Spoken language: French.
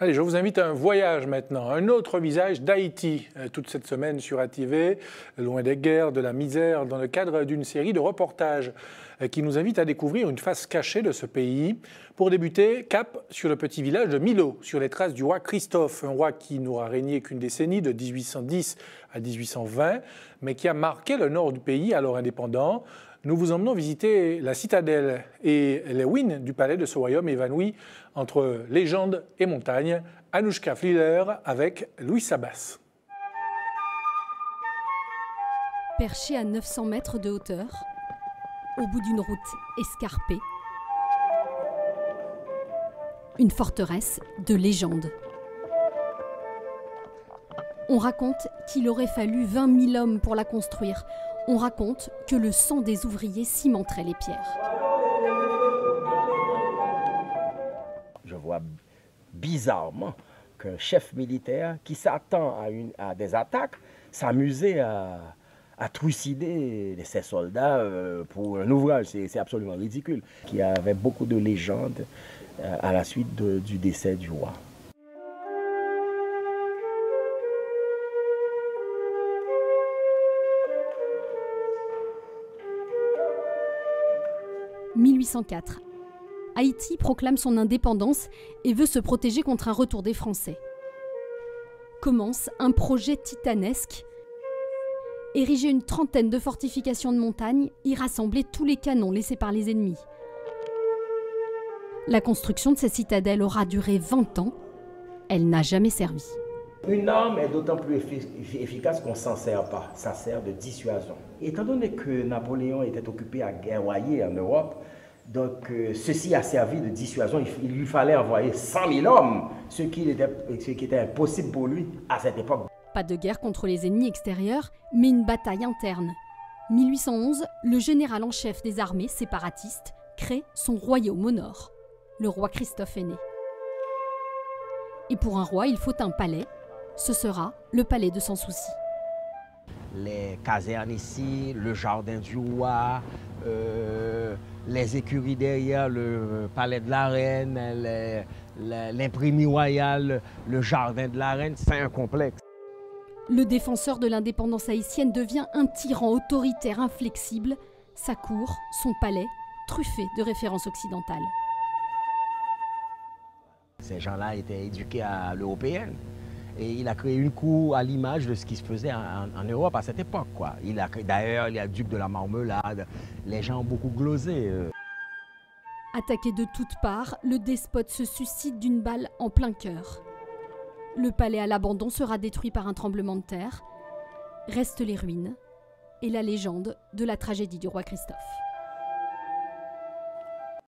Allez, je vous invite à un voyage maintenant, un autre visage d'Haïti, toute cette semaine sur ATV, loin des guerres, de la misère, dans le cadre d'une série de reportages qui nous invite à découvrir une face cachée de ce pays. Pour débuter, cap sur le petit village de Milo, sur les traces du roi Christophe, un roi qui n'aura régné qu'une décennie, de 1810 à 1820, mais qui a marqué le nord du pays, alors indépendant. Nous vous emmenons visiter la citadelle et les ruines du palais de ce royaume évanoui entre légende et montagne. Anouchka Fliller avec Louis Sabas. Perché à 900 mètres de hauteur, au bout d'une route escarpée, une forteresse de légende. On raconte qu'il aurait fallu 20 000 hommes pour la construire. On raconte que le sang des ouvriers cimenterait les pierres. Je vois bizarrement qu'un chef militaire qui s'attend à des attaques s'amusait à trucider ses soldats pour un ouvrage. C'est absolument ridicule. Il y avait beaucoup de légendes à la suite du décès du roi. « 1804. Haïti proclame son indépendance et veut se protéger contre un retour des Français. Commence un projet titanesque. Ériger une trentaine de fortifications de montagne, y rassembler tous les canons laissés par les ennemis. La construction de cette citadelle aura duré 20 ans. Elle n'a jamais servi. Une arme est d'autant plus efficace qu'on ne s'en sert pas. Ça sert de dissuasion. Étant donné que Napoléon était occupé à guerroyer en Europe, donc ceci a servi de dissuasion. Il lui fallait envoyer 100 000 hommes, ce qui était impossible pour lui à cette époque. Pas de guerre contre les ennemis extérieurs, mais une bataille interne. 1811, le général en chef des armées séparatistes crée son royaume au nord. Le roi Christophe est né. Et pour un roi, il faut un palais. Ce sera le palais de Sans Souci. Les casernes ici, le jardin du roi, les écuries derrière, le palais de la reine, l'imprimerie royale, le jardin de la reine, c'est un complexe. Le défenseur de l'indépendance haïtienne devient un tyran autoritaire inflexible. Sa cour, son palais, truffé de références occidentales. Ces gens-là étaient éduqués à l'européenne. Et il a créé une cour à l'image de ce qui se faisait en Europe à cette époque, quoi. D'ailleurs, il y a le duc de la Marmelade. Les gens ont beaucoup glosé. Attaqué de toutes parts, le despote se suicide d'une balle en plein cœur. Le palais à l'abandon sera détruit par un tremblement de terre. Restent les ruines et la légende de la tragédie du roi Christophe.